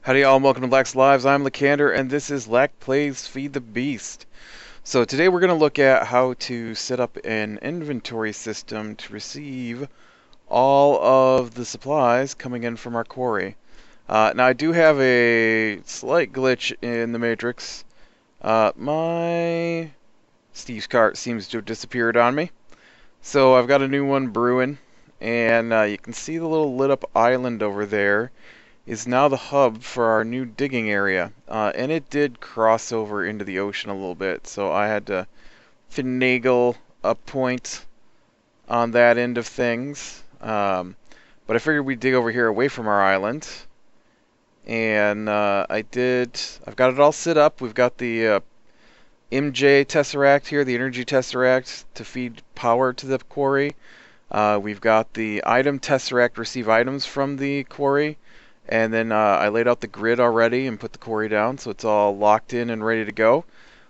Howdy y'all, and welcome to Lack's Lives. I'm Lakander, and this is Lack Plays Feed the Beast. So today we're going to look at how to set up an inventory system to receive all of the supplies coming in from our quarry. Now I do have a slight glitch in the matrix. My Steve's cart seems to have disappeared on me. So I've got a new one brewing, and you can see the little lit up island over there is now the hub for our new digging area. And it did cross over into the ocean a little bit, so I had to finagle a point on that end of things. But I figured we'd dig over here away from our island. And I've got it all set up. We've got the MJ Tesseract here, the Energy Tesseract, to feed power to the quarry. We've got the Item Tesseract, receive items from the quarry. And then I laid out the grid already and put the quarry down, so it's all locked in and ready to go.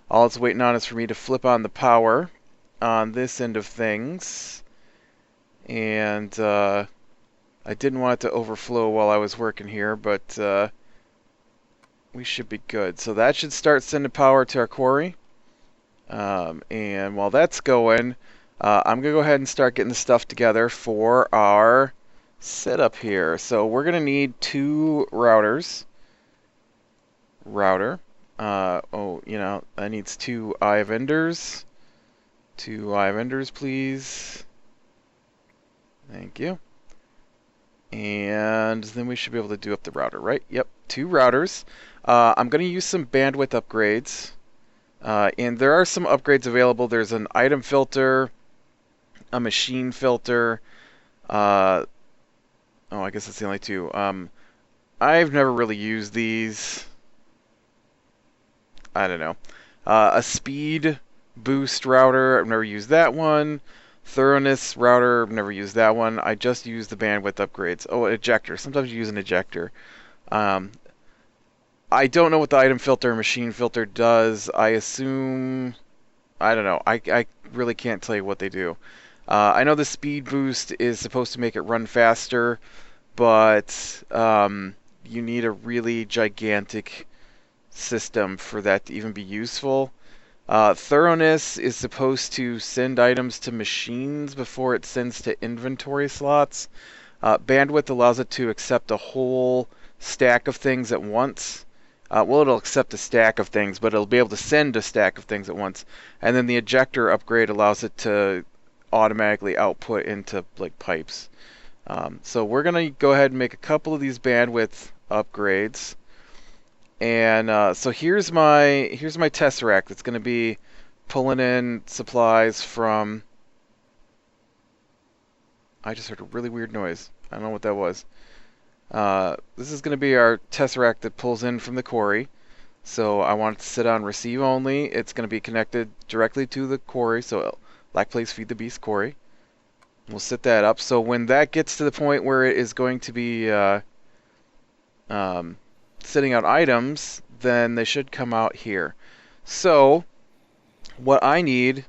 All it's waiting on is for me to flip on the power on this end of things. And I didn't want it to overflow while I was working here, but we should be good. So that should start sending power to our quarry. And while that's going, I'm going to go ahead and start getting the stuff together for our setup here. So we're going to need two routers. That needs two eye vendors. Two eye vendors, please. Thank you. And then we should be able to do up the router, right? Yep, two routers. I'm going to use some bandwidth upgrades. And there are some upgrades available. There's an item filter, a machine filter, oh, I guess that's the only two. I've never really used these. I don't know. A speed boost router, I've never used that one. Thoroughness router, I've never used that one. I just use the bandwidth upgrades. Oh, an ejector. Sometimes you use an ejector. I don't know what the item filter and machine filter does. I assume... I don't know. I really can't tell you what they do. I know the speed boost is supposed to make it run faster, but you need a really gigantic system for that to even be useful. Thoroughness is supposed to send items to machines before it sends to inventory slots. Bandwidth allows it to accept a whole stack of things at once. Well, it'll accept a stack of things, but it'll be able to send a stack of things at once. And then the ejector upgrade allows it to automatically output into like pipes. So we're gonna go ahead and make a couple of these bandwidth upgrades. And so here's my tesseract that's gonna be pulling in supplies from... I just heard a really weird noise. I don't know what that was. This is gonna be our tesseract that pulls in from the quarry. So I want it to sit on receive only. It's gonna be connected directly to the quarry. So Lack Plays Feed the Beast quarry. We'll set that up. So when that gets to the point where it is going to be sitting out items, then they should come out here. So what I need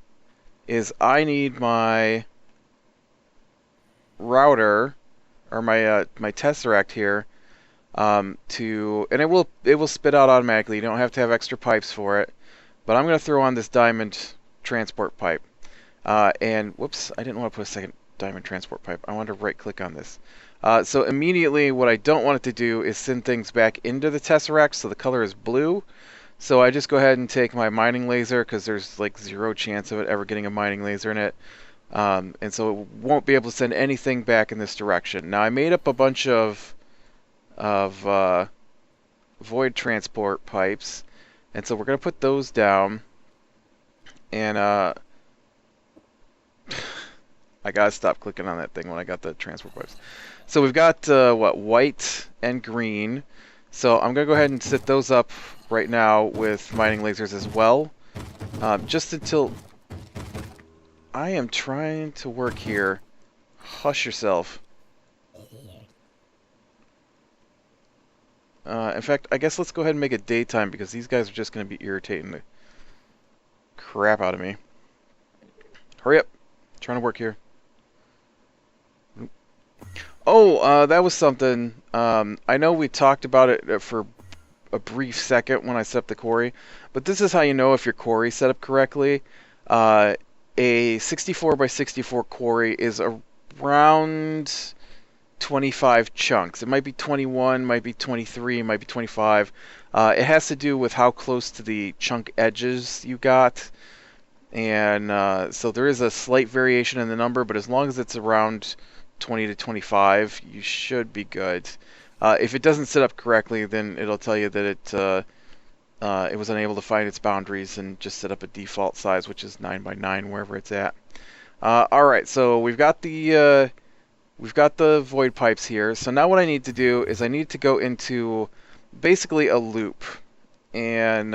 is my router, or my tesseract here, and it will spit out automatically. You don't have to have extra pipes for it. But I'm going to throw on this diamond transport pipe. And whoops, I didn't want to put a second diamond transport pipe. I want to right click on this. So immediately what I don't want it to do is send things back into the tesseract, so the color is blue. So I just go ahead and take my mining laser, because there's like 0 chance of it ever getting a mining laser in it. And so it won't be able to send anything back in this direction. Now I made up a bunch of void transport pipes, and so we're going to put those down. And I gotta stop clicking on that thing when I got the transport pipes. So we've got white and green. So I'm gonna go ahead and set those up right now with mining lasers as well. Just until... I am trying to work here. Hush yourself. In fact, I guess let's go ahead and make it daytime, because these guys are just gonna be irritating the crap out of me. Hurry up. I'm trying to work here. Oh, that was something. I know we talked about it for a brief second when I set up the quarry. But this is how you know if your quarry set up correctly. A 64 by 64 quarry is around 25 chunks. It might be 21, might be 23, might be 25. It has to do with how close to the chunk edges you got. And so there is a slight variation in the number, but as long as it's around 20 to 25, you should be good. If it doesn't set up correctly, then it'll tell you that it was unable to find its boundaries and just set up a default size, which is 9 by 9 wherever it's at. All right, so we've got the void pipes here. So now what I need to do is I need to go into basically a loop, and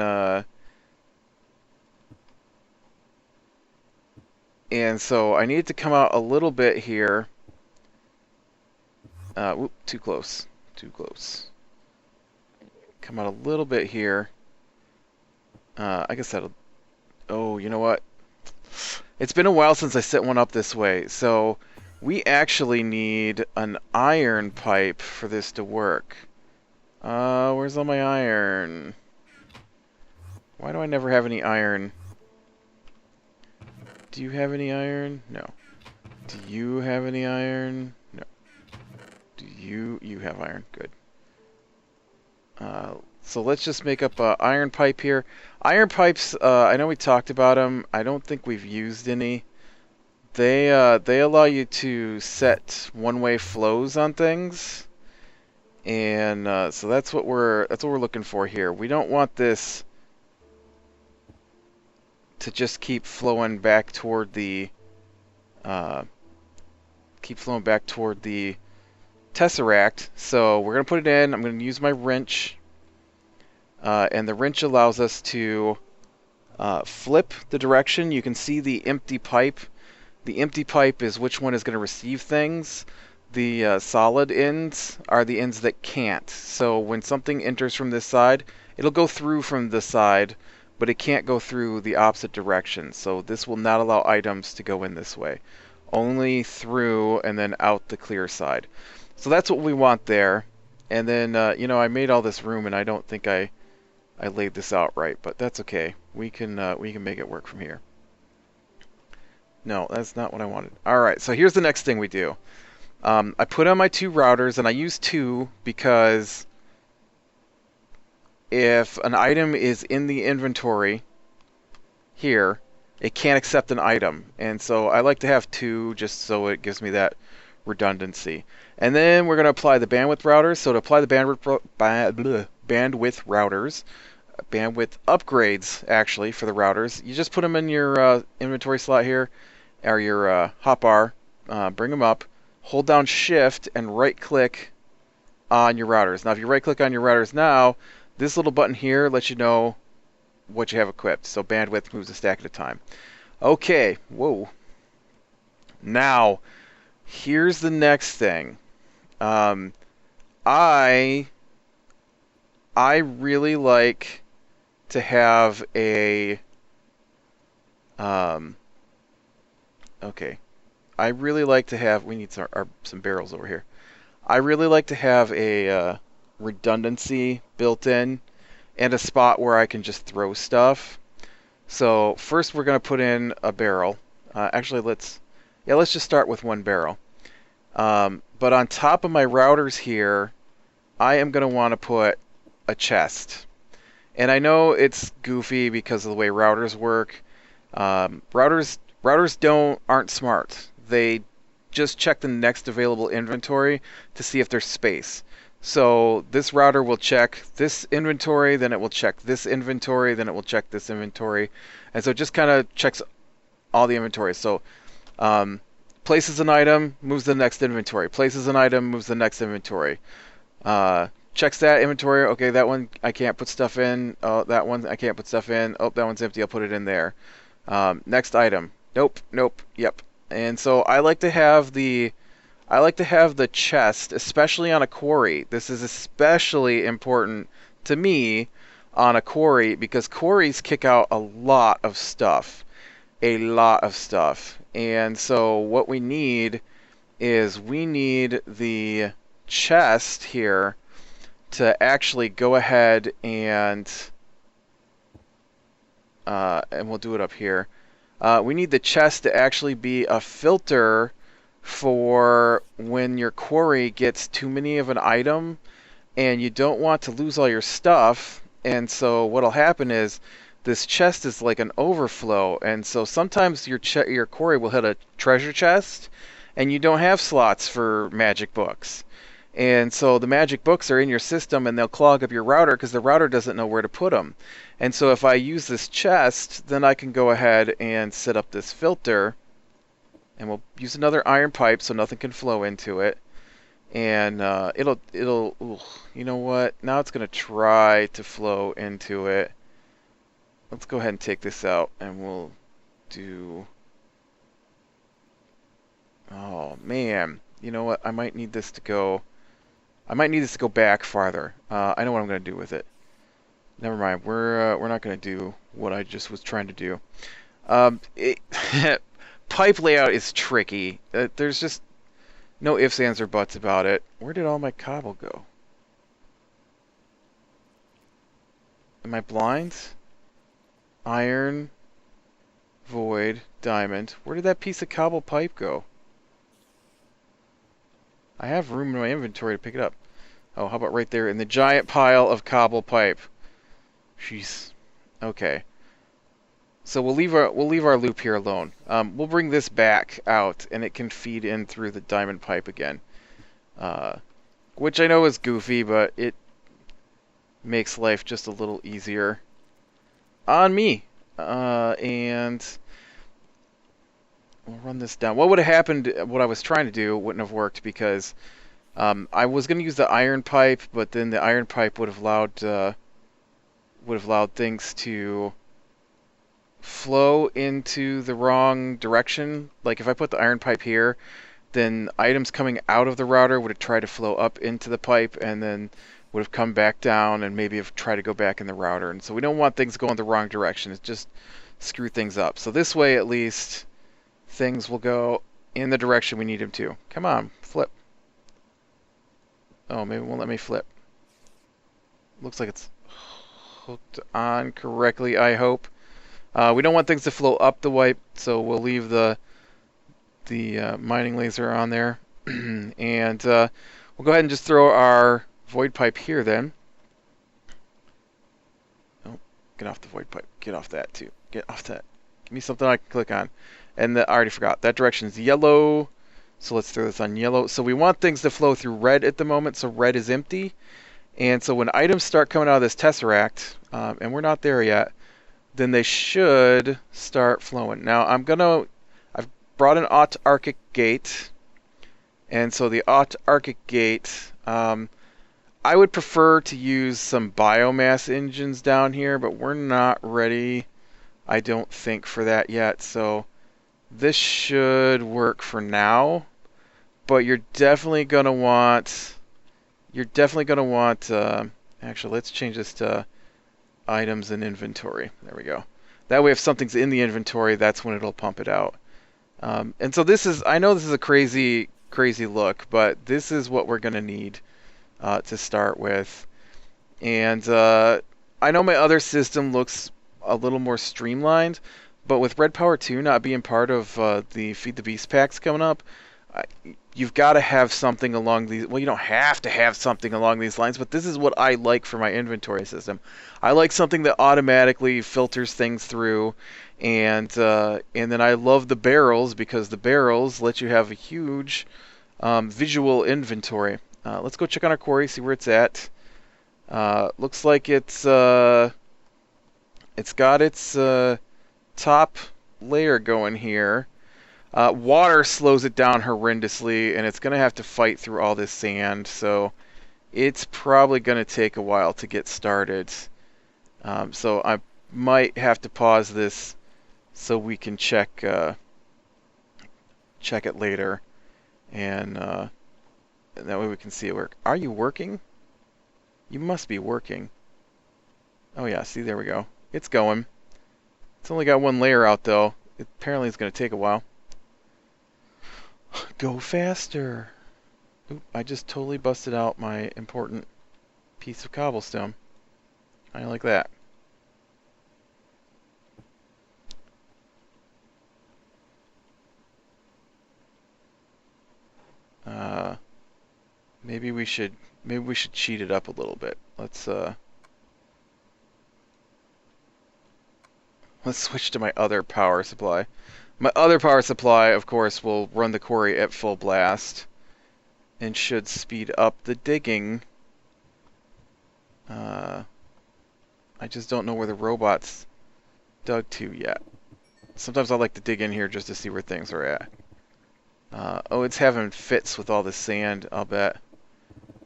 so I need to come out a little bit here. Whoop, too close. Too close. Come out a little bit here. I guess that'll... Oh, you know what? It's been a while since I set one up this way, so we actually need an iron pipe for this to work. Where's all my iron? Why do I never have any iron? Do you have any iron? No. Do you have any iron? No. Do you have iron? Good. So let's just make up an iron pipe here. Iron pipes, I know we talked about them. I don't think we've used any. They allow you to set one-way flows on things, and so that's what we're looking for here. We don't want this to just keep flowing back toward the tesseract. So we're gonna put it in. I'm gonna use my wrench, and the wrench allows us to flip the direction. You can see the empty pipe. The empty pipe is which one is going to receive things. The solid ends are the ends that can't. So when something enters from this side, it'll go through from this side, but it can't go through the opposite direction. So this will not allow items to go in this way. Only through and then out the clear side. So that's what we want there. And then, you know, I made all this room and I don't think I laid this out right, but that's okay. We can make it work from here. No, that's not what I wanted. Alright, so here's the next thing we do. I put on my two routers, and I use two because if an item is in the inventory here, it can't accept an item. And so I like to have two just so it gives me that redundancy. And then we're going to apply the bandwidth routers. So to apply the bandwidth routers, bandwidth upgrades actually for the routers, you just put them in your inventory slot here, or your hotbar, bring them up, hold down shift and right click on your routers. Now if you right click on your routers now, this little button here lets you know what you have equipped. So bandwidth moves a stack at a time. Okay, whoa. Now, here's the next thing. I really like to have a okay. I really like to have, we need some barrels over here. I really like to have a redundancy built in and a spot where I can just throw stuff. So first we're going to put in a barrel. Actually, let's just start with one barrel. But on top of my routers here, I am going to want to put a chest. And I know it's goofy because of the way routers work. Routers aren't smart. They just check the next available inventory to see if there's space. So this router will check this inventory, then it will check this inventory, then it will check this inventory. And so it just kind of checks all the inventory. So places an item, moves the next inventory. Places an item, moves the next inventory. Checks that inventory. Okay, that one I can't put stuff in. Oh, that one I can't put stuff in. Oh, that one's empty. I'll put it in there. Next item. Nope. Yep. And so I like to have the chest, especially on a quarry. This is especially important to me on a quarry because quarries kick out a lot of stuff. And so what we need is the chest here to actually go ahead and we'll do it up here. We need the chest to actually be a filter for when your quarry gets too many of an item and you don't want to lose all your stuff. And so what'll happen is this chest is like an overflow, and so sometimes your quarry will hit a treasure chest and you don't have slots for magic books. And so the magic books are in your system and they'll clog up your router because the router doesn't know where to put them. And so if I use this chest, then I can go ahead and set up this filter, and we'll use another iron pipe so nothing can flow into it. And it'll you know what? Now it's going to try to flow into it. Let's go ahead and take this out and we'll do... Oh man, you know what? I might need this to go back farther. I know what I'm going to do with it. Never mind. We're not going to do what I just was trying to do. Pipe layout is tricky. There's just no ifs, ands, or buts about it. Where did all my cobble go? Am I blind? Iron, void, diamond. Where did that piece of cobble pipe go? I have room in my inventory to pick it up. Oh, how about right there in the giant pile of cobble pipe? Jeez. Okay. So we'll leave our loop here alone. We'll bring this back out, and it can feed in through the diamond pipe again. Which I know is goofy, but it makes life just a little easier on me. And we'll run this down. What would have happened, what I was trying to do wouldn't have worked because I was going to use the iron pipe, but then the iron pipe would have allowed things to flow into the wrong direction. Like if I put the iron pipe here, then items coming out of the router would have tried to flow up into the pipe and then would have come back down and maybe have tried to go back in the router. And so we don't want things going the wrong direction. It's just screw things up. So this way at least things will go in the direction we need them to. Come on, flip. Oh, maybe it won't let me flip. Looks like it's hooked on correctly, I hope. We don't want things to flow up the wipe, so we'll leave the mining laser on there. And we'll go ahead and just throw our void pipe here then. Oh, get off the void pipe. Get off that too. Get off that. Give me something I can click on. And I already forgot. That direction is yellow. So let's throw this on yellow. So we want things to flow through red at the moment, so red is empty. And so when items start coming out of this tesseract, and we're not there yet, then they should start flowing. Now I've brought an autarkic gate, and so the autarkic gate, I would prefer to use some biomass engines down here, but we're not ready, I don't think, for that yet. So this should work for now, but you're definitely gonna want. Actually, let's change this to items and inventory. There we go. That way, if something's in the inventory, that's when it'll pump it out. And so I know this is a crazy look, but this is what we're gonna need to start with. And I know my other system looks a little more streamlined, but with Red Power 2 not being part of the Feed the Beast packs coming up, you've got to have something along these... Well, you don't have to have something along these lines, but this is what I like for my inventory system. I like something that automatically filters things through, and then I love the barrels because the barrels let you have a huge visual inventory. Let's go check on our quarry, see where it's at. Looks like it's got its top layer going here. Water slows it down horrendously, and it's going to have to fight through all this sand, so it's probably going to take a while to get started. So I might have to pause this so we can check it later, and that way we can see it work. Are you working? You must be working. Oh yeah, see, there we go. It's going. It's only got one layer out, though. Apparently it's going to take a while. Go faster. Oop, I just totally busted out my important piece of cobblestone. I like that. Maybe we should cheat it up a little bit. Let's switch to my other power supply. My other power supply, of course, will run the quarry at full blast and should speed up the digging. I just don't know where the robot's dug to yet. Sometimes I like to dig in here just to see where things are at. Oh, it's having fits with all the sand, I'll bet.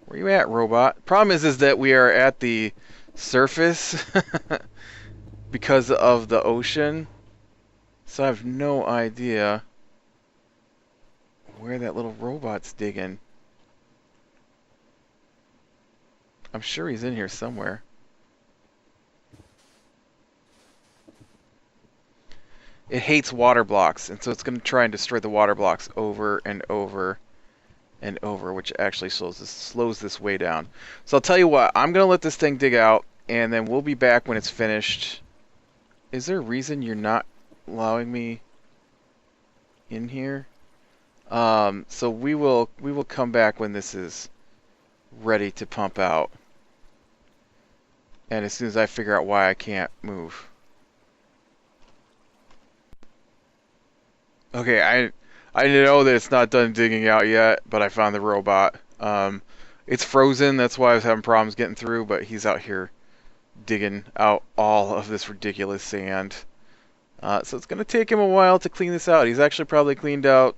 Where you at, robot? Problem is that we are at the surface because of the ocean. So I have no idea where that little robot's digging. I'm sure he's in here somewhere. It hates water blocks, and so it's going to try and destroy the water blocks over and over and over, which actually slows this way down. So I'll tell you what, I'm going to let this thing dig out, and then we'll be back when it's finished. Is there a reason you're not allowing me in here? So we will come back when this is ready to pump out. And as soon as I figure out why I can't move. Okay, I know that it's not done digging out yet, but I found the robot. It's frozen, that's why I was having problems getting through, but he's out here digging out all of this ridiculous sand. So it's going to take him a while to clean this out. He's actually probably cleaned out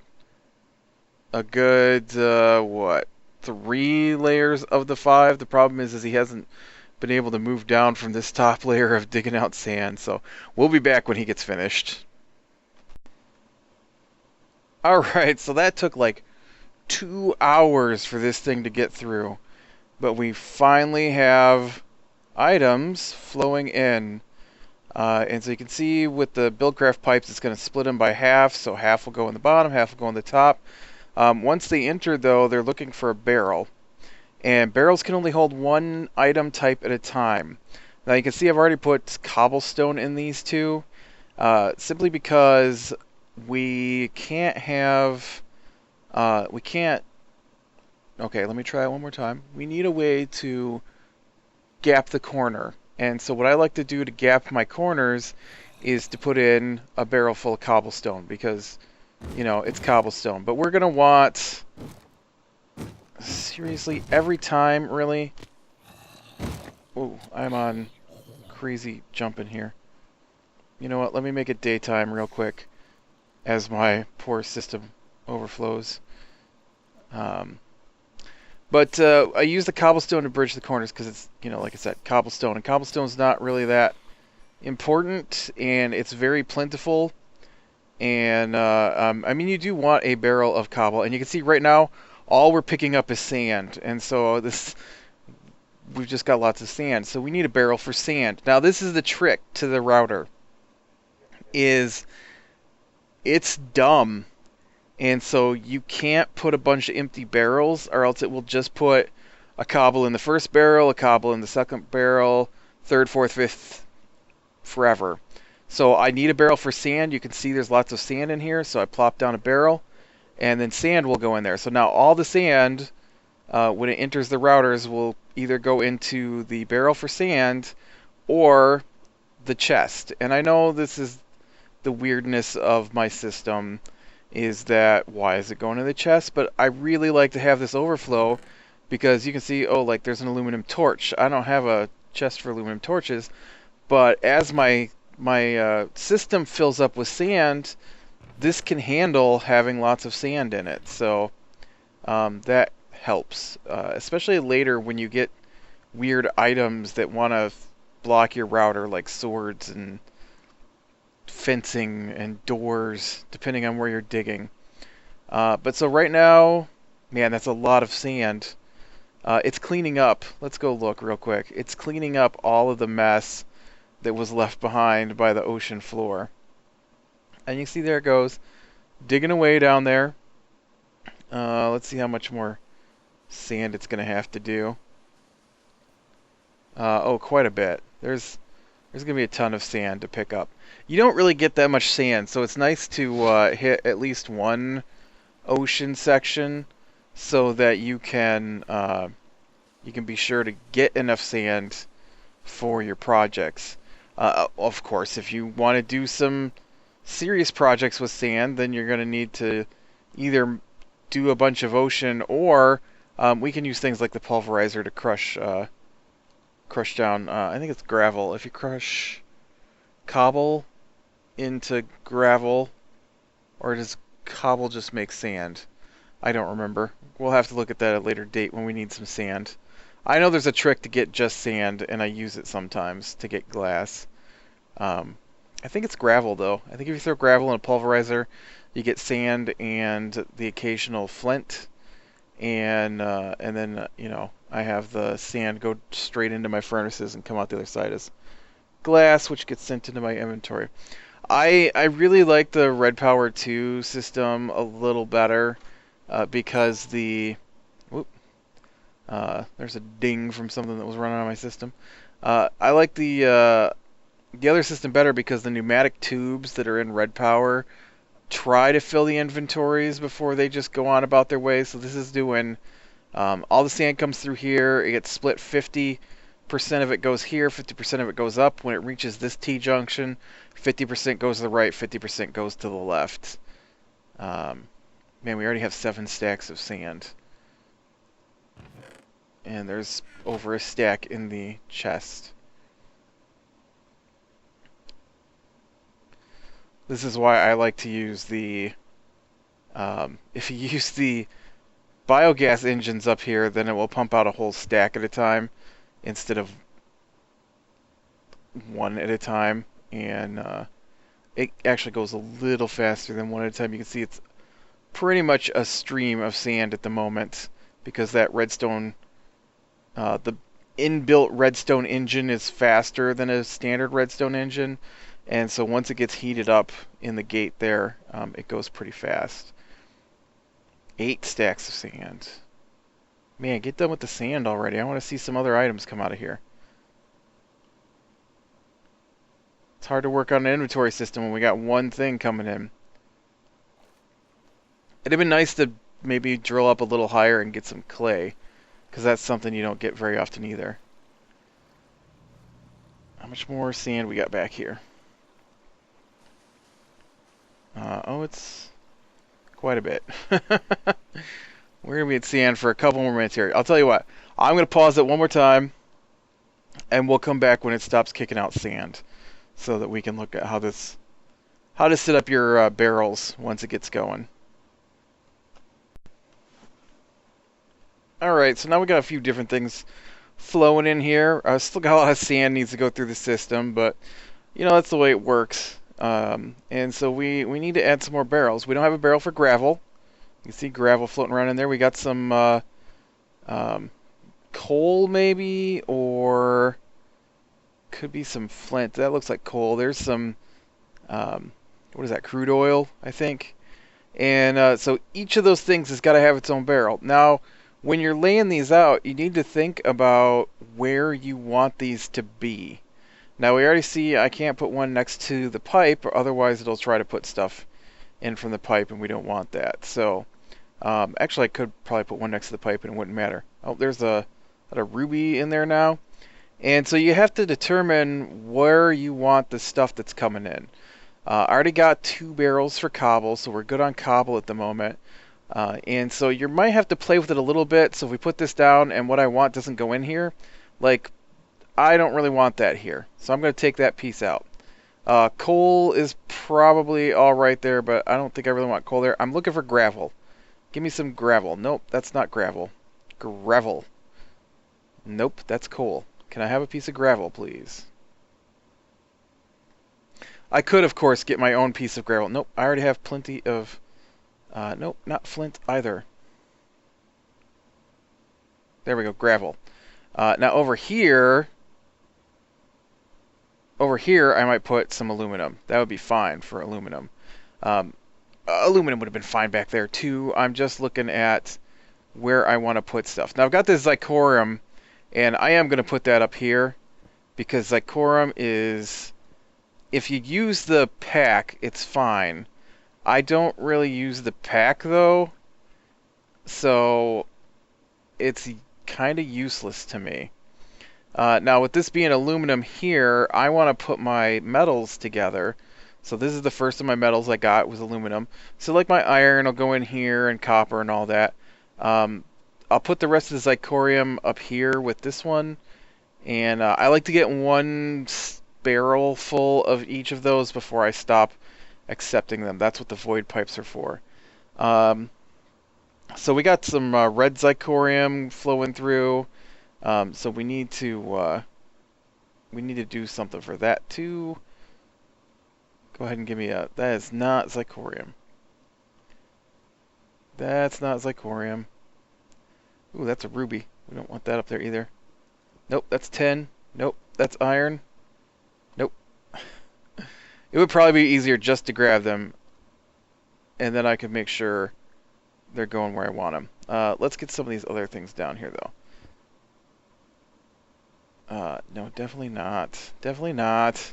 a good, 3 layers of the 5. The problem is he hasn't been able to move down from this top layer of digging out sand. So we'll be back when he gets finished. Alright, so that took like 2 hours for this thing to get through. But we finally have items flowing in. And so you can see with the Buildcraft pipes, it's going to split them by half. So half will go in the bottom, half will go in the top. Once they enter, though, they're looking for a barrel. And barrels can only hold 1 item type at a time. Now you can see I've already put cobblestone in these two. Simply because we can't have... Okay, let me try it one more time. We need a way to gap the corner. And so what I like to do to gap my corners is to put in a barrel full of cobblestone because, you know, it's cobblestone. But we're going to want, seriously, every time, really? Oh, I'm on crazy jumping here. You know what, let me make it daytime real quick as my poor system overflows. But I use the cobblestone to bridge the corners because it's, you know, like I said, cobblestone. And cobblestone's not really that important, and it's very plentiful. And, I mean, you do want a barrel of cobble. And you can see right now, all we're picking up is sand. And so we've just got lots of sand. So we need a barrel for sand. Now, this is the trick to the router. It's dumb. And so you can't put a bunch of empty barrels, or else it will just put a cobble in the first barrel, a cobble in the second barrel, third, fourth, fifth, forever. So I need a barrel for sand. You can see there's lots of sand in here, so I plop down a barrel, and then sand will go in there. So now all the sand, when it enters the routers, will either go into the barrel for sand or the chest. And I know this is the weirdness of my system, is that why is it going to the chest? But I really like to have this overflow because you can see, oh, like there's an aluminum torch. I don't have a chest for aluminum torches, but as my system fills up with sand, this can handle having lots of sand in it. So that helps, especially later when you get weird items that want to block your router, like swords and fencing and doors, depending on where you're digging. But so right now, man, that's a lot of sand. It's cleaning up. Let's go look real quick. It's cleaning up all of the mess that was left behind by the ocean floor. And you can see there it goes, digging away down there. Let's see how much more sand it's going to have to do. Oh, quite a bit. There's gonna be a ton of sand to pick up. You don't really get that much sand, so it's nice to hit at least one ocean section so that you can be sure to get enough sand for your projects. Of course, if you want to do some serious projects with sand, then you're going to need to either do a bunch of ocean, or we can use things like the pulverizer to crush down. I think it's gravel. If you crush cobble into gravel, or does cobble just make sand? I don't remember. We'll have to look at that at a later date when we need some sand. I know there's a trick to get just sand, and I use it sometimes to get glass. I think it's gravel, though. I think if you throw gravel in a pulverizer, you get sand and the occasional flint. And then, I have the sand go straight into my furnaces and come out the other side as glass, which gets sent into my inventory. I really like the Red Power 2 system a little better because there's a ding from something that was running on my system. I like the other system better because the pneumatic tubes that are in Red Power try to fill the inventories before they just go on about their way. So this is doing all the sand comes through here. It gets split 50% of it goes here, 50% of it goes up. When it reaches this T-junction, 50% goes to the right, 50% goes to the left. Man, we already have 7 stacks of sand. And there's over a stack in the chest. This is why I like to use the... if you use the biogas engines up here, then it will pump out a whole stack at a time instead of one at a time. And it actually goes a little faster than one at a time. You can see it's pretty much a stream of sand at the moment because that redstone... the inbuilt redstone engine is faster than a standard redstone engine, and so once it gets heated up in the gate there, it goes pretty fast. 8 stacks of sand. Man, get done with the sand already. I want to see some other items come out of here. It's hard to work on an inventory system when we got one thing coming in. It'd have been nice to maybe drill up a little higher and get some clay, because that's something you don't get very often either. How much more sand we got back here? Oh, it's quite a bit. We're going to be at sand for a couple more minutes here. I'll tell you what. I'm going to pause it one more time, and we'll come back when it stops kicking out sand, so that we can look at how to set up your barrels once it gets going. Alright, so now we got a few different things flowing in here. Still got a lot of sand needs to go through the system, but that's the way it works. And so we need to add some more barrels. We don't have a barrel for gravel. You can see gravel floating around in there. We got some coal maybe, or could be some flint. That looks like coal. There's some, what is that, crude oil, I think. And so each of those things has got to have its own barrel. Now, when you're laying these out, you need to think about where you want these to be. Now, we already see I can't put one next to the pipe, or otherwise it'll try to put stuff in from the pipe, and we don't want that. So, actually, I could probably put one next to the pipe, and it wouldn't matter. Oh, there's a ruby in there now. And so you have to determine where you want the stuff that's coming in. I already got 2 barrels for cobble, so we're good on cobble at the moment. And so you might have to play with it a little bit. So if we put this down and what I want doesn't go in here, like, I don't really want that here. So I'm going to take that piece out. Coal is probably all right there, but I don't think I really want coal there. I'm looking for gravel. Give me some gravel. Nope, that's not gravel. Gravel. Nope, that's coal. Can I have a piece of gravel, please? I could, of course, get my own piece of gravel. Nope, I already have plenty of... nope, not flint either. There we go, gravel. Now over here I might put some aluminum. That would be fine for aluminum. Aluminum would have been fine back there too. I'm just looking at where I want to put stuff. Now I've got this zirconium, And I am going to put that up here because zirconium is, if you use the pack, it's fine. I don't really use the pack though, so it's kind of useless to me. Now with this being aluminum here, I want to put my metals together. So this is the first of my metals I got was aluminum. So like my iron will go in here and copper and all that. I'll put the rest of the zirconium up here with this one. And I like to get one barrel full of each of those before I stop accepting them. That's what the void pipes are for. So we got some red zirconium flowing through. So we need to do something for that too. Go ahead and give me a. That is not zirconium. That's not zirconium. Ooh, that's a ruby. We don't want that up there either. Nope, that's tin. Nope, that's iron. Nope. It would probably be easier just to grab them, and then I could make sure they're going where I want them. Let's get some of these other things down here, though. No, definitely not. Definitely not.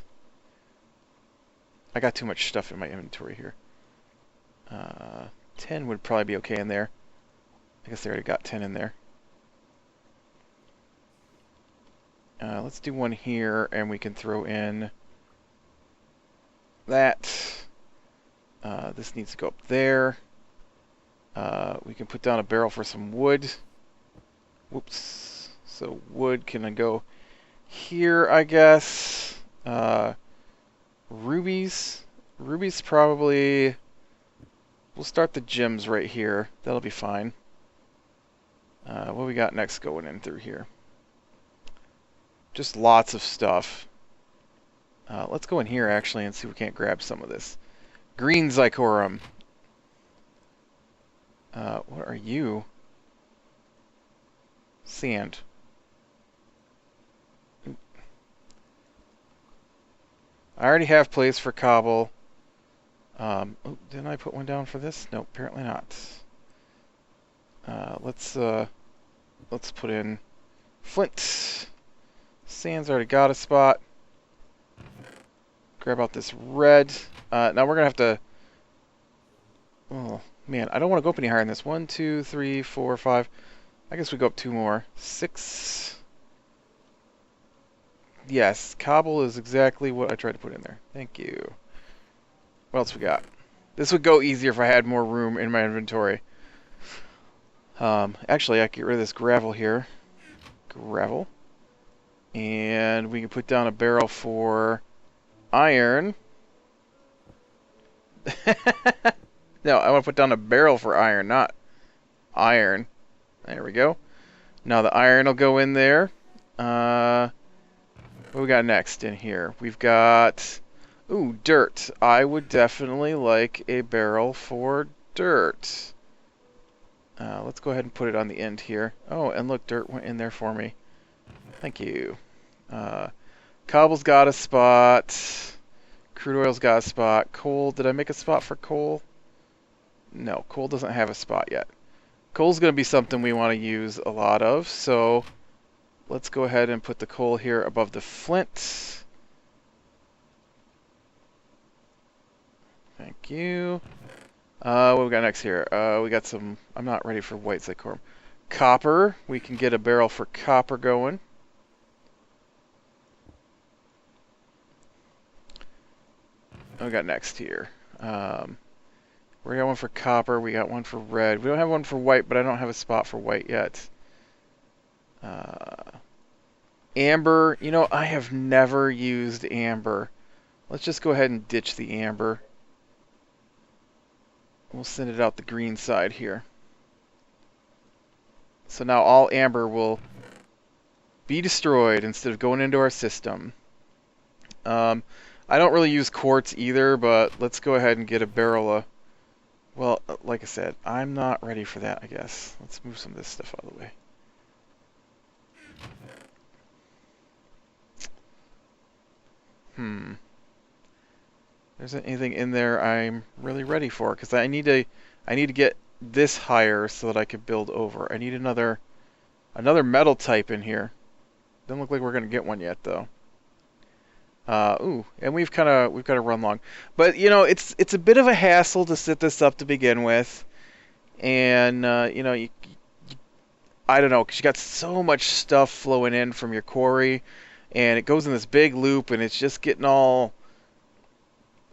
I got too much stuff in my inventory here. 10 would probably be okay in there. I guess I already got 10 in there. Let's do one here, and we can throw in that. This needs to go up there. We can put down a barrel for some wood. Whoops. So wood can go here, I guess. Rubies. Rubies probably... We'll start the gems right here. That'll be fine. What we got next going in through here? Just lots of stuff. Let's go in here, actually, and see if we can't grab some of this. Green zirconium. What are you? Sand. I already have place for cobble. Oh, didn't I put one down for this? No, apparently not. Let's put in flint. Sand's already got a spot. Grab out this red. Now we're gonna have to. Oh man, I don't want to go up any higher than this. 1, 2, 3, 4, 5. I guess we go up 2 more. 6. Yes, cobble is exactly what I tried to put in there. Thank you. What else we got? This would go easier if I had more room in my inventory. Actually, I can get rid of this gravel here. Gravel. And we can put down a barrel for iron. No, I want to put down a barrel for iron, not iron. There we go. Now the iron will go in there. What we got next in here? We've got... Ooh, dirt. I would definitely like a barrel for dirt. Let's go ahead and put it on the end here. Oh, and look, dirt went in there for me. Thank you. Cobble's got a spot. Crude oil's got a spot. Coal, did I make a spot for coal? No, coal doesn't have a spot yet. Coal's going to be something we want to use a lot of, so let's go ahead and put the coal here above the flint. Thank you. What we got next here? We got some... I'm not ready for white zirconium. Copper. We can get a barrel for copper going. What we got next here? We got one for copper. We got one for red. We don't have one for white, but I don't have a spot for white yet. Amber. You know, I have never used amber. Let's just go ahead and ditch the amber. We'll send it out the green side here. So now all amber will be destroyed instead of going into our system. I don't really use quartz either, but let's go ahead and get a barrel of... Well, like I said, I'm not ready for that, I guess. Let's move some of this stuff out of the way. There isn't anything in there I'm really ready for, because I need to get this higher so that I could build over. I need another metal type in here. Doesn't look like we're gonna get one yet, though. Ooh, and we've got to run long, but you know it's a bit of a hassle to set this up to begin with, and you know I don't know, because you got so much stuff flowing in from your quarry, and it goes in this big loop, and it's just getting all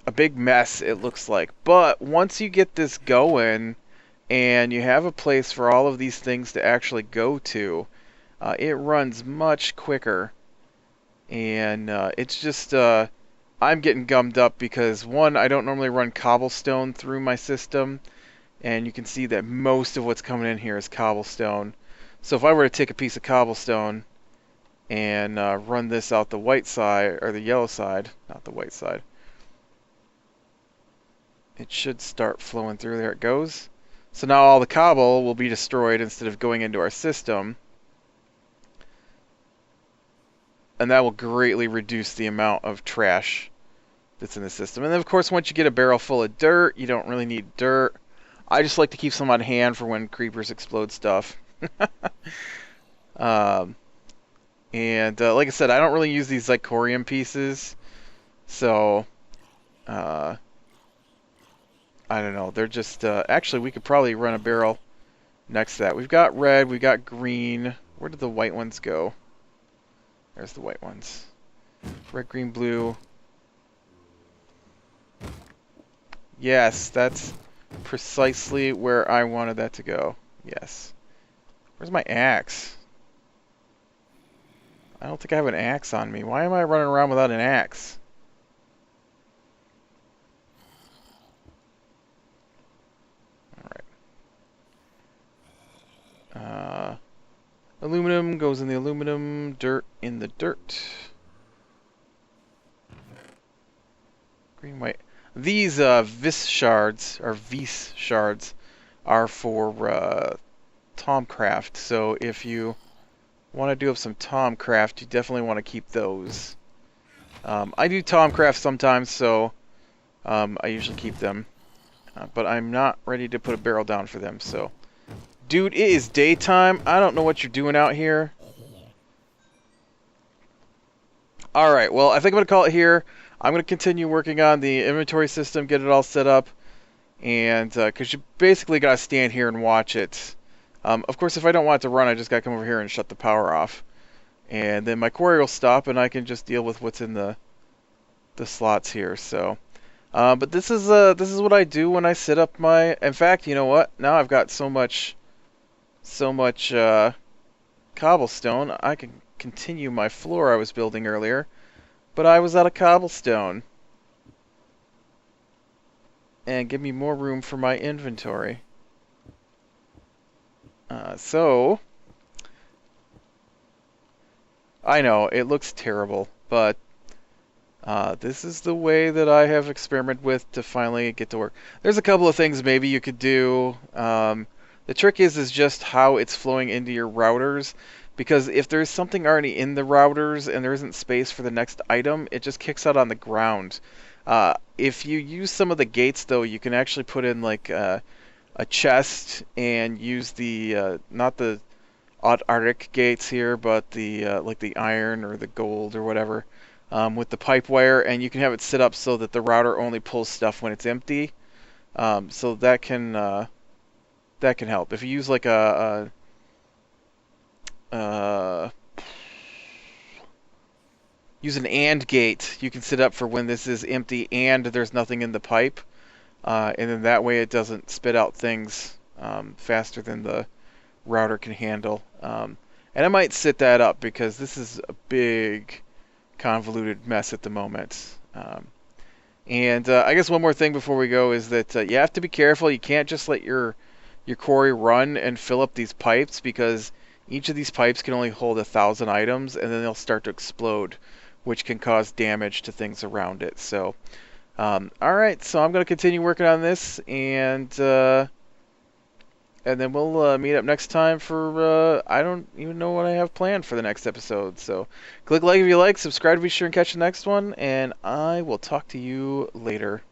a big mess, it looks like. But once you get this going, and you have a place for all of these things to actually go to, it runs much quicker. And it's just, I'm getting gummed up because, one, I don't normally run cobblestone through my system, and you can see that most of what's coming in here is cobblestone. So if I were to take a piece of cobblestone and run this out the white side, or the yellow side, not the white side, it should start flowing through. There it goes. So now all the cobble will be destroyed instead of going into our system. And that will greatly reduce the amount of trash that's in the system. And then, of course, once you get a barrel full of dirt, you don't really need dirt. I just like to keep some on hand for when creepers explode stuff. And like I said, I don't really use these like corium pieces. So, I don't know. They're just... actually, we could probably run a barrel next to that. We've got red, we've got green. Where did the white ones go? There's the white ones. Red, green, blue. Yes, that's precisely where I wanted that to go. Yes. Where's my axe? I don't think I have an axe on me. Why am I running around without an axe? Alright. Aluminum goes in the aluminum, dirt in the dirt. Green, white. These vis shards, or vis shards, are for Tomcraft. So if you want to do up some Tomcraft, you definitely want to keep those. I do Tomcraft sometimes, so I usually keep them. But I'm not ready to put a barrel down for them, so... Dude, it is daytime. I don't know what you're doing out here. Alright, well, I think I'm going to call it here. I'm going to continue working on the inventory system, get it all set up. And, because you basically got to stand here and watch it. Of course, if I don't want it to run, I just got to come over here and shut the power off. And then my quarry will stop, and I can just deal with what's in the slots here, so... but this is what I do when I set up my... In fact, you know what? Now I've got so much cobblestone, I can continue my floor I was building earlier, but I was out of cobblestone. And give me more room for my inventory. So, I know, it looks terrible, but this is the way that I have experimented with to finally get to work. There's a couple of things maybe you could do. The trick is just how it's flowing into your routers, because if there's something already in the routers and there isn't space for the next item, it just kicks out on the ground. If you use some of the gates, though, you can actually put in like a chest and use the not the Arctic gates here, but the like the iron or the gold or whatever, with the pipe wire, and you can have it set up so that the router only pulls stuff when it's empty. So that can help. If you use like use an AND gate, you can set up for when this is empty and there's nothing in the pipe, and then that way it doesn't spit out things faster than the router can handle. And I might set that up because this is a big convoluted mess at the moment. And I guess one more thing before we go is that you have to be careful. You can't just let your quarry run and fill up these pipes, because each of these pipes can only hold 1,000 items, and then they'll start to explode, which can cause damage to things around it. So, alright, so I'm going to continue working on this, and then we'll meet up next time for, I don't even know what I have planned for the next episode. So, click like if you like, subscribe to be sure and catch the next one, and I will talk to you later.